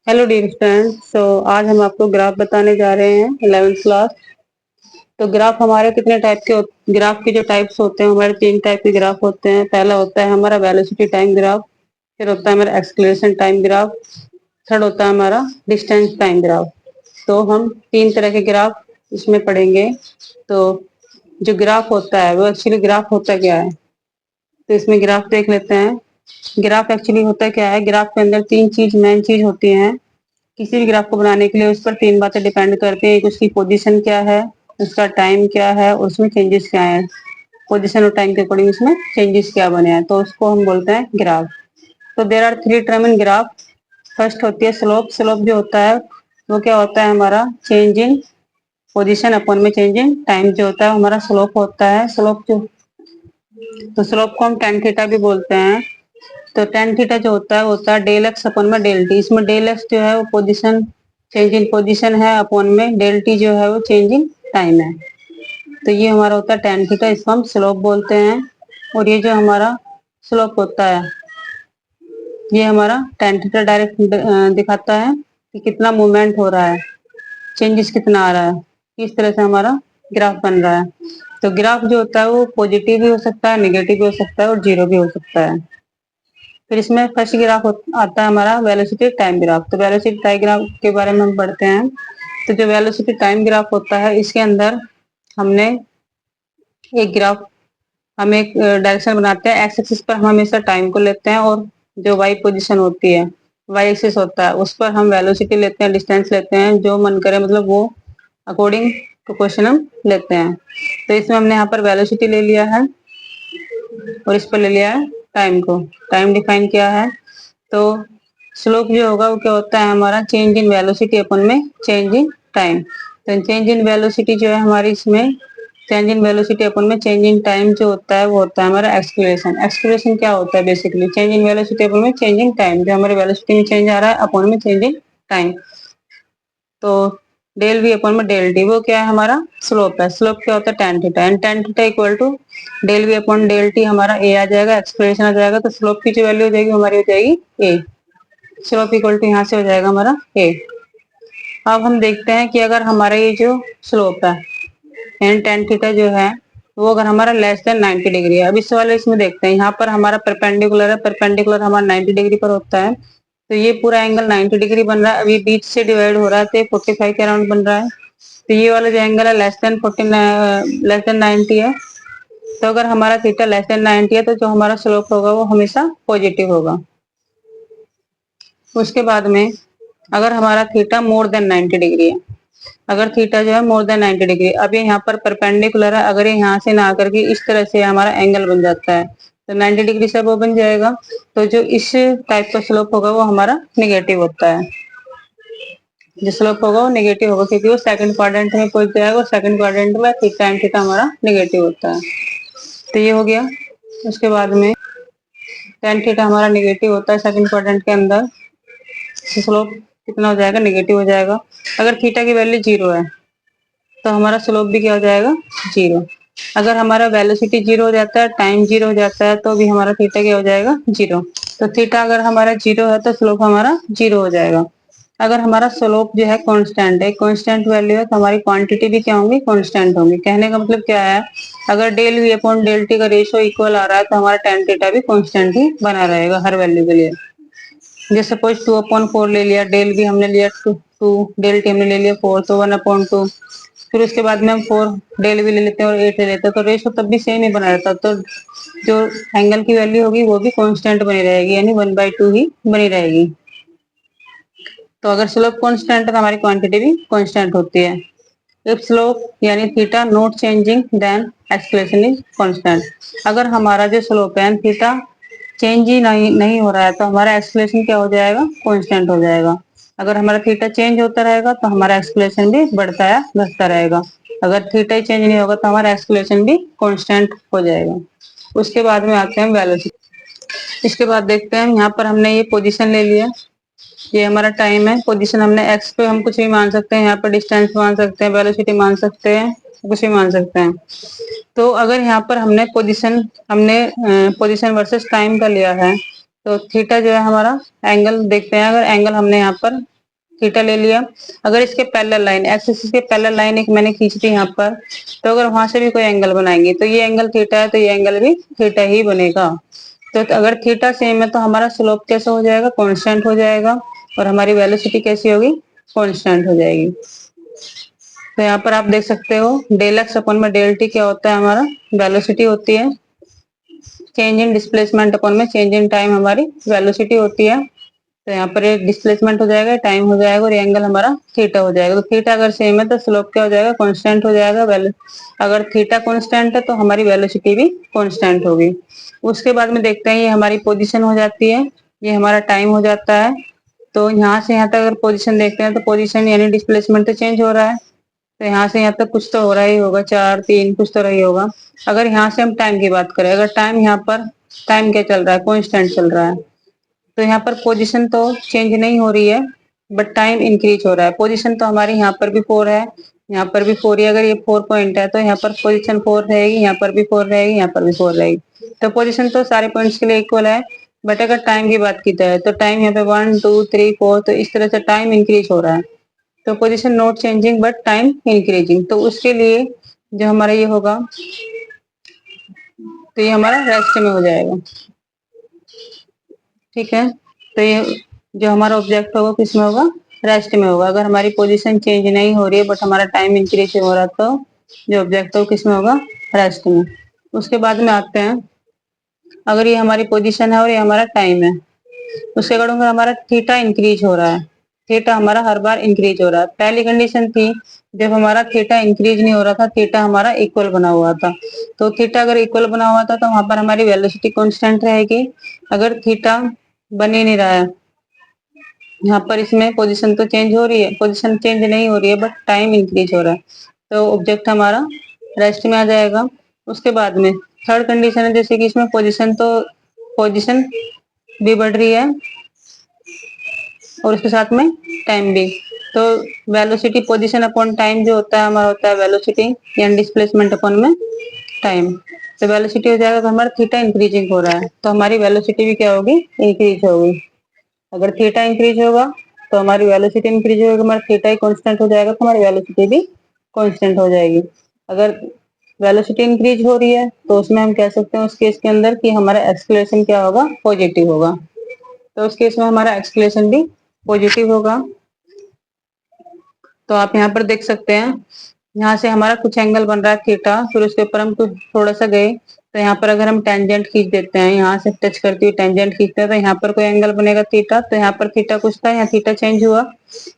Hello dear friends. आज हम आपको ग्राफ बताने जा रहे हैं 11th क्लास। तो ग्राफ हमारे कितने टाइप के ग्राफ के जो टाइप्स होते हैं, हमारे 3 टाइप के ग्राफ होते हैं। पहला होता है हमारा वेलोसिटी टाइम ग्राफ, फिर होता है हमारा एक्सेलरेशन टाइम ग्राफ, थर्ड होता है हमारा डिस्टेंस टाइम ग्राफ। तो हम 3 तरह के ग्राफ इसमें पढ़ेंगे। तो जो ग्राफ होता है वो एक्चुअली ग्राफ होता क्या है, तो इसमें ग्राफ देख लेते हैं। ग्राफ एक्चुअली होता क्या है, ग्राफ के अंदर 3 चीज मेन चीज होती हैं। किसी भी ग्राफ को बनाने के लिए उस पर 3 बातें डिपेंड करती हैं। एक उसकी पोजीशन क्या है, उसका टाइम क्या है और उसमें चेंजेस क्या है। पोजीशन और टाइम के अकॉर्डिंग उसमें चेंजेस क्या बने हैं, तो उसको हम बोलते हैं ग्राफ। तो there are 3 term in graph. First होती है स्लोप। स्लोप जो होता है वो क्या होता है, हमारा चेंज इन पोजिशन अपॉन में चेंज इन टाइम जो होता है हमारा स्लोप होता है। स्लोप जो, तो स्लोप को हम टेन थीटा भी बोलते हैं। तो टेन थीटा जो होता है डेल एक्स अपॉन में डेल टी। इसमें डेल एक्स जो है वो पोजीशन, चेंज इन पोजीशन है, अपॉन में डेल टी जो है वो चेंज इन टाइम है। तो ये हमारा होता है टेन थीटा, इसको हम स्लोप बोलते हैं। और ये जो हमारा स्लोप होता है ये हमारा टेन थीटा डायरेक्ट दिखाता है कि कितना मूवमेंट हो रहा है, चेंजेस कितना आ रहा है। इस तरह से हमारा ग्राफ बन रहा है। तो ग्राफ जो होता है वो पॉजिटिव भी हो सकता है, नेगेटिव भी हो सकता है और जीरो भी हो सकता है। फिर इसमें फर्स्ट ग्राफ आता है हमारा वेलोसिटी टाइम ग्राफ। तो वेलोसिटी टाइम ग्राफ के बारे में हम पढ़ते हैं। तो जो वेलोसिटी टाइम ग्राफ होता है इसके अंदर हमने एक ग्राफ, हम एक डायरेक्शन बनाते हैं। एक्स एक्सिस पर हम हमेशा टाइम को लेते हैं और जो वाई पोजीशन होती है, वाई एक्सिस होता है, उस पर हम वेलोसिटी लेते हैं, डिस्टेंस लेते हैं, जो मन करे मतलब वो अकॉर्डिंग टू क्वेश्चन हम लेते हैं। तो इसमें हमने यहाँ पर वेलोसिटी ले लिया है और इस पर ले लिया है टाइम को। टाइम डिफाइन किया है। तो स्लोप जो होगा वो क्या होता है, हमारा चेंज इन वेलोसिटी अपन में चेंज इन टाइम। तो चेंज इन वेलोसिटी जो है हमारी, इसमें चेंज इन वेलोसिटी अपन में चेंज इन टाइम जो होता है वो होता है हमारा एक्सक्लेरेशन। एक्सक्लेरेशन क्या होता है, बेसिकली चेंज इन वेलोसिटी अपन में चेंज इन टाइम, जो हमारे वेलोसिटी में चेंज आ रहा है अपन में चेंज इन टाइम। तो डेल वी अपन में डेल टी वो क्या है, हमारा स्लोप है। स्लोप क्या होता है, tan theta. And tan theta equal to del v upon del t, हमारा ए आ जाएगा, एक्सप्रेशन आ जाएगा। तो स्लोप की जो वैल्यू हो जाएगी हमारी हो जाएगी ए। स्लोप इक्वल टू यहाँ से हो जाएगा हमारा ए। अब हम देखते हैं कि अगर हमारा ये जो स्लोप है एंड टेन थीटा जो है वो अगर हमारा लेस देन 90 डिग्री है। अब इस वाले इसमें देखते हैं, यहाँ पर हमारा परपेंडिकुलर है, परपेंडिकुलर हमारा 90 डिग्री पर होता है। तो ये पूरा एंगल 90 डिग्री बन रहा है। अभी बीच से डिवाइड हो रहा है तो 45 के अराउंड बन रहा है। तो ये वाला जो एंगल है लेस देन 40, लेस देन 90 है। तो अगर हमारा थीटा लेस देन 90 है तो जो हमारा स्लोप होगा वो हमेशा पॉजिटिव होगा। उसके बाद में अगर हमारा थीटा मोर देन 90 डिग्री है, अगर थीटा जो है मोर देन 90 डिग्री, अब ये यहाँ पर परपेंडिकुलर है, अगर ये यहाँ से ना आकर के इस तरह से हमारा एंगल बन जाता है तो 90 डिग्री से वो बन जाएगा। तो जो इस टाइप का स्लोप होगा वो हमारा नेगेटिव होता है। जो स्लोप होगा वो नेगेटिव होगा क्योंकि वो सेकंड क्वाड्रेंट में पहुंच जाएगा और सेकंड क्वाड्रेंट में थीटा एंड थीटा हमारा नेगेटिव होता है। तो ये हो गया। उसके बाद में टेन थीटा हमारा नेगेटिव होता है सेकंड क्वाड्रेंट के अंदर। स्लोप कितना हो जाएगा, नेगेटिव हो जाएगा। अगर थीटा की वैल्यू जीरो है तो हमारा स्लोप भी क्या हो जाएगा, जीरो। अगर हमारा वेलोसिटी जीरो हो जाता है, टाइम जीरो हो जाता है, तो भी हमारा थीटा क्या हो जाएगा, जीरो। तो थीटा अगर हमारा जीरो है तो स्लोप हमारा जीरो हो जाएगा। अगर हमारा स्लोप जो है कांस्टेंट है, कांस्टेंट वैल्यू है, तो हमारी क्वांटिटी भी क्या होंगी, कांस्टेंट होंगी। कहने का मतलब क्या है, अगर del v upon del t का रेशियो इक्वल आ रहा है तो हमारा टेन थीटा भी कांस्टेंट ही बना रहेगा हर वैल्यू के लिए। जैसे सपोज 2/4 ले लिया, डेल भी हमने लिया 2, डेल टी हमने ले लिया 4, तो 1/2। फिर उसके बाद में हम 4 डेल भी ले लेते हैं और 8 ले लेते हैं, तो रेशो तब भी सेम ही बना रहता। तो जो एंगल की वैल्यू होगी वो भी कांस्टेंट बनी रहेगी, यानी 1/2 ही बनी रहेगी। तो अगर स्लोप कांस्टेंट है तो हमारी क्वांटिटी भी कांस्टेंट होती है। इफ स्लोप यानी theta not changing then expression is constant. अगर हमारा जो स्लोप है थीटा चेंज ही नहीं हो रहा है तो हमारा एक्सप्रेशन क्या हो जाएगा, कांस्टेंट हो जाएगा। अगर हमारा थीटा चेंज होता रहेगा तो हमारा एक्सप्रेशन भी बढ़ता या घटता रहेगा। अगर थीटा ही चेंज नहीं होगा तो हमारा एक्सप्रेशन भी कांस्टेंट हो जाएगा। उसके बाद में आते हैं वेलोसिटी। इसके बाद देखते हैं, यहाँ पर हमने ये पोजीशन ले लिया, ये हमारा टाइम है। पोजीशन हमने एक्स पे हम कुछ भी मान सकते हैं, यहाँ पर डिस्टेंस मान सकते हैं, वेलोसिटी मान सकते हैं, कुछ भी मान सकते हैं। तो अगर यहाँ पर हमने पोजीशन वर्सेस टाइम का लिया है तो थीटा जो है हमारा एंगल देखते हैं। अगर एंगल हमने यहाँ पर थीटा ले लिया। अगर इसके पैरेलल लाइन, एक्स एक्सिस के पैरेलल लाइन एक मैंने खींच दी यहाँ पर, तो अगर वहां से भी कोई एंगल बनाएंगे तो ये एंगल थीटा है, तो ये एंगल भी थीटा ही बनेगा। तो अगर थीटा सेम है तो हमारा स्लोप कैसा हो जाएगा, कांस्टेंट हो जाएगा, और हमारी वेलोसिटी कैसी होगी, कांस्टेंट हो जाएगी। तो यहाँ पर आप देख सकते हो डेल एक्स अपॉन में डेल टी क्या होता है, हमारा वेलोसिटी होती है। चेंज इन डिस्प्लेसमेंट अपॉन में चेंज इन टाइम हमारी वेलोसिटी होती है। तो यहाँ पर एक डिस्प्लेसमेंट हो जाएगा, टाइम हो जाएगा, और ये एंगल हमारा थीटा हो जाएगा। तो थीटा अगर सेम है तो स्लोप क्या हो जाएगा, कांस्टेंट हो जाएगा। अगर थीटा कांस्टेंट है तो हमारी वेलोसिटी भी कांस्टेंट होगी। उसके बाद में देखते हैं ये हमारी पोजीशन हो जाती है, ये हमारा टाइम हो जाता है। तो यहाँ से यहाँ तक अगर पोजीशन देखते हैं तो पोजीशन यानी डिस्प्लेसमेंट तो चेंज हो रहा है, तो यहाँ से यहाँ तक कुछ तो हो रहा ही होगा, 4 3 कुछ तो रही होगा। अगर यहाँ से हम टाइम की बात करें, अगर टाइम यहाँ पर टाइम क्या चल रहा है, कांस्टेंट चल रहा है, तो यहाँ पर पोजीशन तो चेंज नहीं हो रही है, बट टाइम इंक्रीज हो रहा है। पोजीशन तो हमारी यहाँ पर भी 4 है, यहाँ पर भी 4 है। अगर ये 4 पॉइंट है तो यहाँ पर पोजीशन 4 रहेगी, यहाँ पर भी 4 रहेगी, यहाँ पर भी 4 रहेगी। तो पोजीशन तो सारे पॉइंट्स के लिए इक्वल है, बट अगर टाइम की बात की जाए तो टाइम यहाँ पे 1 2 3 4, तो इस तरह से टाइम इंक्रीज हो रहा है। तो position not changing but time increasing, तो उसके लिए जो हमारा ये होगा, तो ये हमारा रेस्ट में हो जाएगा। ठीक है, तो ये जो हमारा ऑब्जेक्ट होगा किस में होगा, रेस्ट में होगा। अगर हमारी पोजीशन चेंज नहीं हो रही है बट हमारा टाइम इंक्रीज हो रहा है, तो जो ऑब्जेक्ट हो किस में होगा, रेस्ट में। उसके बाद में आते हैं, अगर ये हमारी पोजीशन है और ये हमारा टाइम है, उसके अकॉर्डिंग हमारा थीटा इंक्रीज हो रहा है। थीटा हमारा हर बार इंक्रीज हो रहा है। पहली कंडीशन थी जब हमारा थीटा इंक्रीज नहीं हो रहा था, थीटा हमारा इक्वल बना हुआ था। तो थीटा अगर इक्वल बना हुआ था तो वहां पर हमारी वेलोसिटी कांस्टेंट रहेगी। अगर थीटा बन ही नहीं रहा है, यहाँ पर इसमें पोजीशन तो चेंज हो रही है, पोजीशन चेंज नहीं हो रही है बट टाइम इंक्रीज हो रहा है, तो ऑब्जेक्ट हमारा रेस्ट में आ जाएगा। उसके बाद में थर्ड कंडीशन है, जैसे कि इसमें पोजीशन भी बढ़ रही है और उसके साथ में टाइम भी। तो वेलोसिटी पोजीशन अपॉन टाइम जो होता है हमारा, होता है वेलोसिटी यानी डिस्प्लेसमेंट अपॉन में टाइम। तो वेलोसिटी हो जाएगा तो हमारा थीटा इंक्रीजिंग हो रहा है, तो हमारी वेलोसिटी भी क्या होगी, इंक्रीज होगी। अगर थीटा इंक्रीज होगा तो हमारी वेलोसिटी इंक्रीज होगी, हमारा थीटा ही कांस्टेंट हो जाएगा तो हमारी वेलोसिटी भी कांस्टेंट हो जाएगी। अगर वेलोसिटी इंक्रीज हो रही है तो उसमें हम कह सकते हैं उस केस के अंदर कि हमारा एक्सलेशन क्या होगा, पॉजिटिव होगा। तो उस केस में हमारा एक्सलेशन भी पॉजिटिव होगा। तो आप यहाँ पर देख सकते हैं, यहाँ से हमारा कुछ एंगल बन रहा है थीटा, फिर उसके ऊपर हम कुछ थोड़ा सा गए, तो यहाँ पर अगर हम टेंजेंट खींच देते हैं, यहाँ से टच करती हुई टेंजेंट खींचते हैं, तो यहाँ पर कोई एंगल बनेगा थीटा। तो यहाँ पर थीटा कुछ था, यहाँ थीटा चेंज हुआ,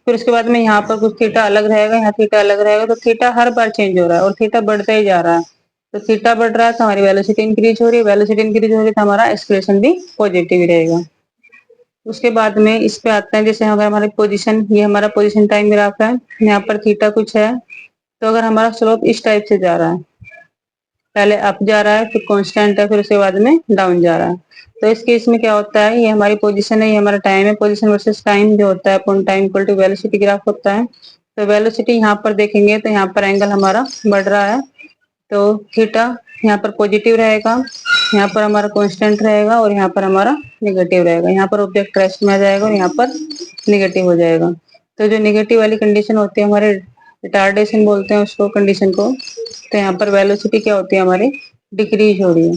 फिर उसके बाद में यहाँ पर कुछ थीटा अलग रहेगा, यहाँ थीटा अलग रहेगा। तो थीटा हर बार चेंज हो रहा है और थीटा बढ़ता ही जा रहा है। तो थीटा बढ़ रहा है तो हमारी वेलोसिटी इंक्रीज हो रही है, वेलोसिटी इंक्रीज हो रही है तो हमारा एक्सप्रेशन भी पॉजिटिव ही रहेगा। उसके बाद में इस पे आते हैं, जैसे अगर हमारी पोजीशन, ये हमारा पोजीशन टाइम ग्राफ है, यहाँ पर थीटा कुछ है, तो अगर हमारा स्लोप इस टाइप से जा रहा है, पहले अप जा रहा है फिर कांस्टेंट है, फिर उसके बाद में डाउन जा रहा है, तो इस केस में क्या होता है, ये हमारी पोजीशन है, ये हमारा टाइम है। पोजीशन वर्सेस टाइम जो होता है upon time equal to velocity graph होता है। तो वेलोसिटी यहाँ पर देखेंगे तो यहाँ पर एंगल हमारा बढ़ रहा है, तो थीटा यहाँ पर पॉजिटिव रहेगा, यहाँ पर हमारा कांस्टेंट रहेगा और यहाँ पर हमारा नेगेटिव रहेगा। यहाँ पर ऑब्जेक्ट रेस्ट में आ जाएगा और यहाँ पर नेगेटिव हो जाएगा। तो जो नेगेटिव वाली कंडीशन होती है हमारे, रिटार्डेशन बोलते हैं उसको कंडीशन को। तो यहाँ पर वेलोसिटी क्या होती है हमारी, डिक्रीज हो रही है।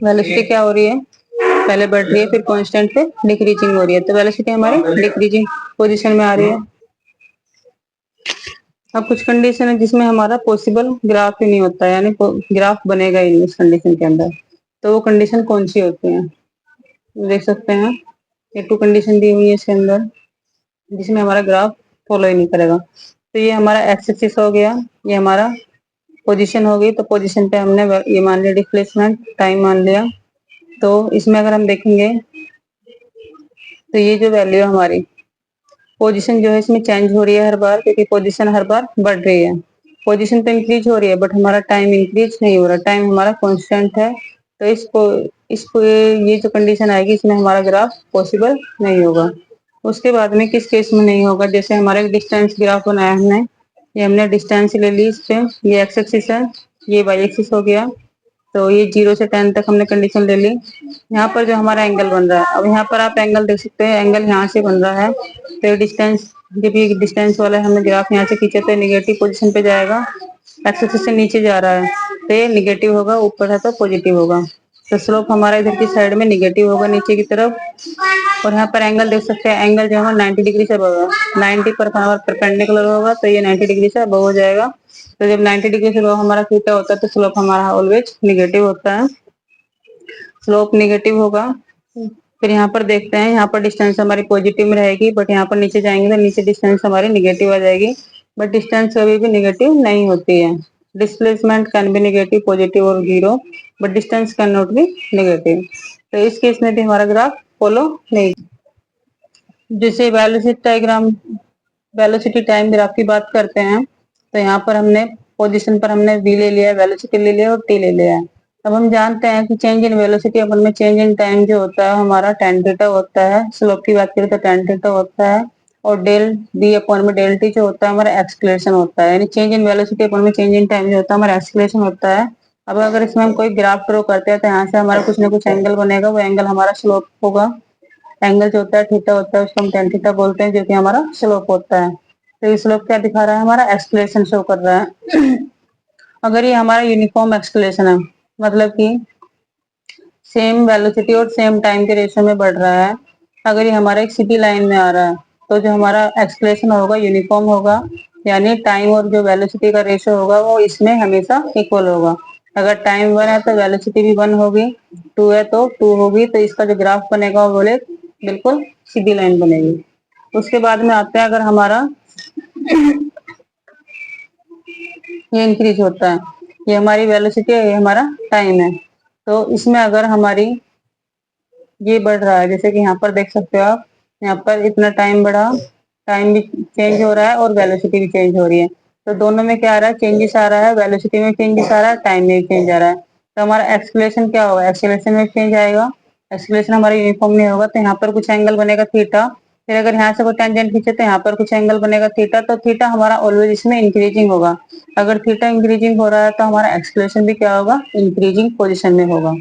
वेलोसिटी क्या हो रही है, पहले बढ़ रही है फिर कांस्टेंट फिर डिक्रीजिंग हो रही है, तो वेलोसिटी हमारी डिक्रीजिंग पोजीशन में आ रही है। अब कुछ कंडीशन है जिसमें हमारा पॉसिबल ग्राफ ही नहीं होता है, यानी ग्राफ बनेगा ही नहीं उस कंडीशन के अंदर। तो वो कंडीशन कौन सी होती है, देख सकते हैं ये 2 कंडीशन दी हुई है इसके अंदर, जिसमें हमारा ग्राफ फॉलो ही नहीं करेगा। तो ये हमारा एक्स एक्सिस हो गया, ये हमारा पोजीशन हो गई, तो पोजीशन पे हमने ये मान लिया डिस्प्लेसमेंट, टाइम मान लिया। तो इसमें अगर हम देखेंगे तो ये जो वैल्यू है हमारी, पोजीशन जो है इसमें चेंज हो रही है हर बार, क्योंकि पोजीशन हर बार बढ़ रही है। पोजीशन तो इंक्रीज हो रही है बट हमारा टाइम इंक्रीज नहीं हो रहा, टाइम हमारा कांस्टेंट है। तो इसको ये जो कंडीशन आएगी इसमें हमारा ग्राफ पॉसिबल नहीं होगा। उसके बाद में किस केस में नहीं होगा, जैसे हमारा एक डिस्टेंस ग्राफ बनाया हमने, ये हमने डिस्टेंस ले ली, इस पे ये एक्स एक्सिस है, ये वाई एक्सिस हो गया। तो ये 0 से 10 तक हमने कंडीशन ले ली। यहाँ पर जो हमारा एंगल बन रहा है, अब यहाँ पर आप एंगल देख सकते हैं, एंगल यहाँ से बन रहा है, तो ये डिस्टेंस, जब ये डिस्टेंस वाला हमने ग्राफ यहाँ से खींचा तो निगेटिव पोजीशन पे जाएगा, एक्स एक्सिस से नीचे जा रहा है तो ये निगेटिव होगा, ऊपर है तो पॉजिटिव होगा। तो स्लोप हमारा इधर की साइड में निगेटिव होगा नीचे की तरफ। और यहाँ पर एंगल देख सकते हैं, एंगल जो है 90 डिग्री से होगा, 90 पर हमारा परपेंडिकुलर होगा तो ये 90 डिग्री से अबव हो जाएगा। तो जब 90 डिग्री से अबव हमारा थीटा होता है तो स्लोप हमारा ऑलवेज निगेटिव होता है, स्लोप निगेटिव होगा। फिर यहाँ पर देखते हैं, यहाँ पर डिस्टेंस हमारी पॉजिटिव में रहेगी, बट यहाँ पर नीचे जाएंगे तो नीचे डिस्टेंस हमारी निगेटिव आ जाएगी, बट डिस्टेंस कभी भी निगेटिव नहीं होती है। Displacement can be negative, positive और zero, but distance can not be negative. तो इस केस में भी हमारा ग्राफ फॉलो नहीं। जैसे velocity diagram, velocity time graph की बात करते हैं तो यहाँ पर हमने पोजीशन पर हमने v ले लिया है, वेलोसिटी ले लिया और t ले लिया है। अब हम जानते हैं कि चेंज इन वेलोसिटी अपन में चेंज इन टाइम जो होता है हमारा tan थीटा होता है, स्लोप की बात करें तो tan थीटा होता है, और डेल b अपॉन में डेल t जो होता है हमारा एक्सलेशन होता है, यानी चेंज इन वेलोसिटी अपॉन में चेंज इन टाइम जो होता है हमारा एक्सलेशन होता है। अब अगर इसमें हम कोई ग्राफ ड्रॉ करते हैं तो यहाँ से हमारा कुछ ना कुछ एंगल बनेगा, वो एंगल हमारा स्लोप होगा। एंगल जो होता है थीटा होता है उसको हम tan थीटा बोलते हैं, जो कि हमारा स्लोप होता है। तो ये स्लोप क्या दिखा रहा है, हमारा एक्सलेशन शो कर रहा है। अगर ये हमारा यूनिफॉर्म एक्सलेशन है, मतलब कि सेम वेलोसिटी और सेम टाइम के रेशो में बढ़ रहा है, अगर ये हमारा एक सीधी लाइन में आ रहा है तो जो हमारा एक्सलेशन होगा यूनिफॉर्म होगा, यानी टाइम और जो वेलोसिटी का रेशो होगा वो इसमें हमेशा इक्वल होगा। अगर टाइम 1 है तो वेलोसिटी भी 1 होगी, 2 है तो 2 होगी, तो इसका जो ग्राफ बनेगा वो बोले बिल्कुल सीधी लाइन बनेगी। उसके बाद में आते हैं, अगर हमारा ये इंक्रीज होता है, ये हमारी वेलोसिटी है, ये हमारा टाइम है, तो इसमें अगर हमारी ये बढ़ रहा है, जैसे कि यहाँ पर देख सकते हो आप, यहाँ पर इतना टाइम बढ़ा, टाइम भी चेंज हो रहा है और वेलोसिटी भी चेंज हो रही है, तो दोनों में क्या आ रहा है, चेंजेस आ रहा है, वेलोसिटी में चेंजेस आ रहा है, टाइम में भी चेंज आ रहा है। तो हमारा एक्सलेशन क्या होगा, एक्सलेशन में चेंज आएगा, एक्सलेशन हमारा यूनिफॉर्म नहीं होगा, तो यहाँ पर कुछ एंगल बनेगा थीटा। फिर अगर यहाँ से कोई टेंजेंट खींचे तो यहाँ पर कुछ एंगल बनेगा थीटा, तो थीटा हमारा ऑलवेज इसमें इंक्रीजिंग होगा। अगर थीटा इंक्रीजिंग हो रहा है तो हमारा एक्सलेशन भी क्या होगा, इंक्रीजिंग पोजिशन में होगा।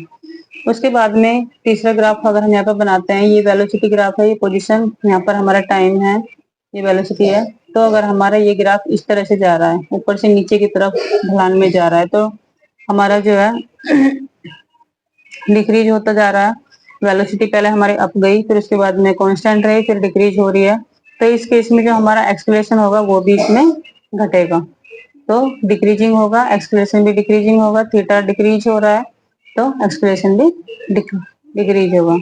उसके बाद में तीसरा ग्राफ अगर हम यहाँ पर बनाते हैं, ये वेलोसिटी ग्राफ है, ये पोजीशन, यहाँ पर हमारा टाइम है, ये वेलोसिटी है। तो अगर हमारा ये ग्राफ इस तरह से जा रहा है, ऊपर से नीचे की तरफ ढलान में जा रहा है, तो हमारा जो है डिक्रीज होता जा रहा है। वेलोसिटी पहले हमारी अप गई, फिर उसके बाद में कांस्टेंट रही, फिर डिक्रीज हो रही है। तो इस केस में जो हमारा एक्सलेशन होगा वो भी इसमें घटेगा, तो डिक्रीजिंग होगा, एक्सलेशन भी डिक्रीजिंग होगा, थीटा डिक्रीज हो रहा है तो एक्सलेशन भी डिक्रीज होगा।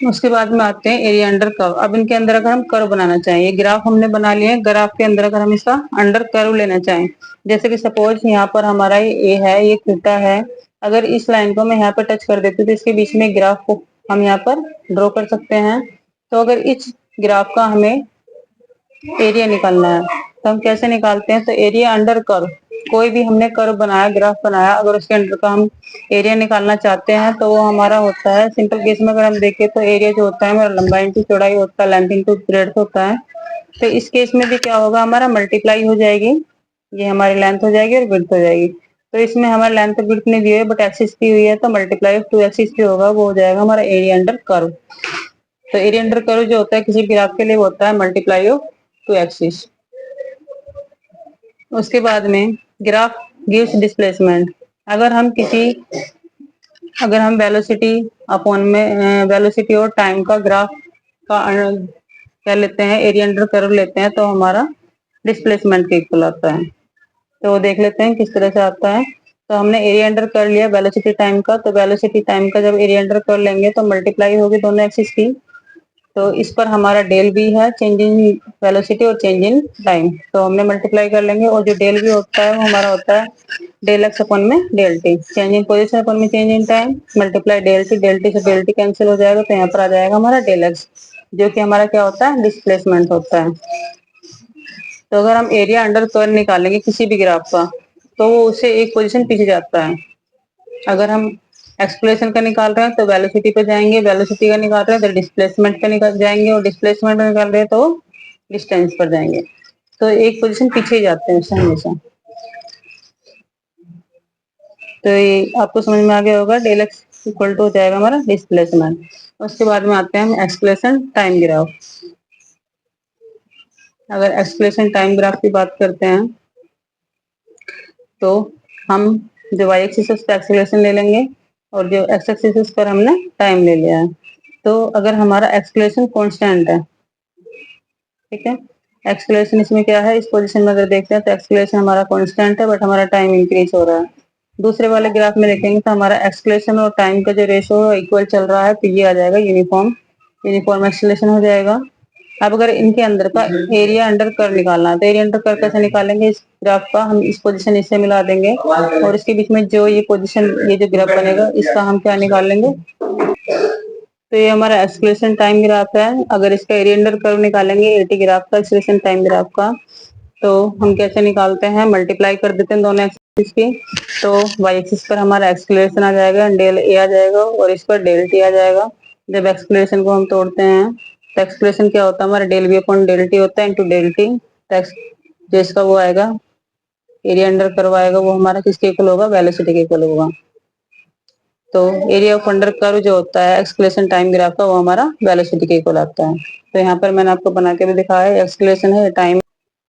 उसके बाद में आते हैं एरिया अंडर कर्व। अब इनके अंदर अगर हम कर्व बनाना चाहें, ये ग्राफ हमने बना लिए हैं, ग्राफ के अंदर अगर हम इसका अंडर कर्व लेना चाहें, जैसे कि सपोज यहाँ पर हमारा ये ए है, ये थीटा है, अगर इस लाइन को मैं यहाँ पर टच कर देती हूँ तो इसके बीच में ग्राफ को हम यहाँ पर ड्रॉ कर सकते हैं। तो अगर इस ग्राफ का हमें एरिया निकालना है तो हम कैसे निकालते हैं, तो एरिया अंडर कर्व, कोई भी हमने कर्व बनाया, ग्राफ बनाया, अगर उसके अंडर का हम एरिया निकालना चाहते हैं तो वो हमारा होता है, सिंपल केस में अगर हम देखें तो एरिया जो होता है हमारा लंबाई इंटू चौड़ाई होता है, लेंथ इंटू ब्रेड्थ होता है। तो इस केस में भी क्या होगा, हमारा मल्टीप्लाई हो जाएगी, ये हमारी लेंथ हो जाएगी और ब्रेड्थ हो जाएगी। तो इसमें हमारा लेंथ और ब्रेड्थ नहीं दी हुई है बट एक्सिस दी हुई है, तो मल्टीप्लाई ऑफ टू एक्सिस जो होगा वो हो जाएगा हमारा एरिया अंडर कर्व। तो एरिया अंडर कर्व जो होता है किसी ग्राफ के लिए वो होता है मल्टीप्लाई ऑफ टू एक्सिस। उसके बाद में ग्राफ गिव्स डिस्प्लेसमेंट। अगर हम किसी, अगर हम वेलोसिटी अपॉन में वेलोसिटी और टाइम का ग्राफ का क्या लेते हैं, एरिया अंडर कर्व लेते हैं, तो हमारा डिस्प्लेसमेंट के इक्वल आता है। तो वो देख लेते हैं किस तरह से आता है। तो हमने एरिया अंडर कर लिया वेलोसिटी टाइम का, तो वेलोसिटी टाइम का जब एरिया अंडर कर लेंगे तो मल्टीप्लाई होगी दोनों एक्सिस की, तो इस पर हमारा डेल भी है, चेंज इन वेलोसिटी और चेंज इन टाइम, तो हमने मल्टीप्लाई कर लेंगे, और जो डेल भी होता है वो हमारा होता है डेल एक्स अपन में del T, change in position अपन में change in time, multiply del T से डेल टी कैंसिल हो जाएगा, तो यहाँ पर आ जाएगा हमारा डेल एक्स, जो कि हमारा क्या होता है, डिस्प्लेसमेंट होता है। तो अगर हम एरिया अंडर कर्व निकालेंगे किसी भी ग्राफ का तो वो उससे एक पोजीशन पीछे जाता है। अगर हम एक्सप्लेशन का निकाल रहे हैं तो वेलोसिटी पे जाएंगे, वेलोसिटी का निकाल रहे हैं तो डिस्प्लेसमेंट का निकाल जाएंगे, और डिस्प्लेसमेंट का निकाल रहे हैं तो डिस्टेंस पर जाएंगे, तो एक पोजीशन पीछे ही जाते हैं उससे हमेशा। तो ये आपको समझ में आ गया होगा, डेल एक्स इक्वल टू हो जाएगा हमारा डिस्प्लेसमेंट। उसके बाद में आते हैं हम एक्सक्लेशन टाइम ग्राफ। अगर एक्सक्लेशन टाइम ग्राफ की बात करते हैं तो हम जो वाई एक्सिस पे एक्सक्लेशन ले लेंगे और जो एक्स एक्सिस पर हमने टाइम ले लिया है। तो अगर हमारा एक्सक्लेशन कांस्टेंट है, ठीक है, एक्सक्लेशन इसमें क्या है, इस पोजीशन में अगर देखते हैं तो एक्सक्लेशन हमारा कांस्टेंट है बट हमारा टाइम इंक्रीज हो रहा है। दूसरे वाले ग्राफ में देखेंगे तो हमारा एक्सक्लेशन और टाइम का जो रेशो इक्वल चल रहा है, तो ये आ जाएगा यूनिफॉर्म, यूनिफॉर्म एक्सक्लेशन हो जाएगा। अब अगर इनके अंदर का एरिया अंडर कर्व निकालना है तो एरिया अंडर कर्व कैसे निकालेंगे, इस ग्राफ का हम इस पोजीशन इससे मिला देंगे और इसके बीच में जो ये पोजीशन, ये जो ग्राफ बनेगा इसका हम क्या निकाल लेंगे, तो ये हमारा एक्सक्लेशन टाइम ग्राफ है। अगर इसका एरिया अंडर कर्व निकालेंगे एटी ग्राफ का, एक्सक्लेशन टाइम ग्राफ का, तो हम कैसे निकालते हैं, मल्टीप्लाई कर देते हैं दोनों एक्सिस की। तो वाई एक्सिस पर हमारा एक्सक्लेशन आ जाएगा, डेल ए आ जाएगा और इस पर डेल टी आ जाएगा। जब एक्सक्लेशन को हम तोड़ते हैं तो एक्सक्लेशन क्या होता है हमारा, del v upon del t होता है इंटू डेल टी। जो इसका वो आएगा एरिया अंडर कर्व आएगा वो हमारा किसके इक्वल होगा, वेलोसिटी के इक्वल होगा। तो एरिया ऑफ अंडर कर्व जो होता है एक्सक्लेशन टाइम ग्राफ का वो हमारा वेलोसिटी के इक्वल आता है। तो यहाँ पर मैंने आपको बना के भी दिखाया है, एक्सक्लेशन है टाइम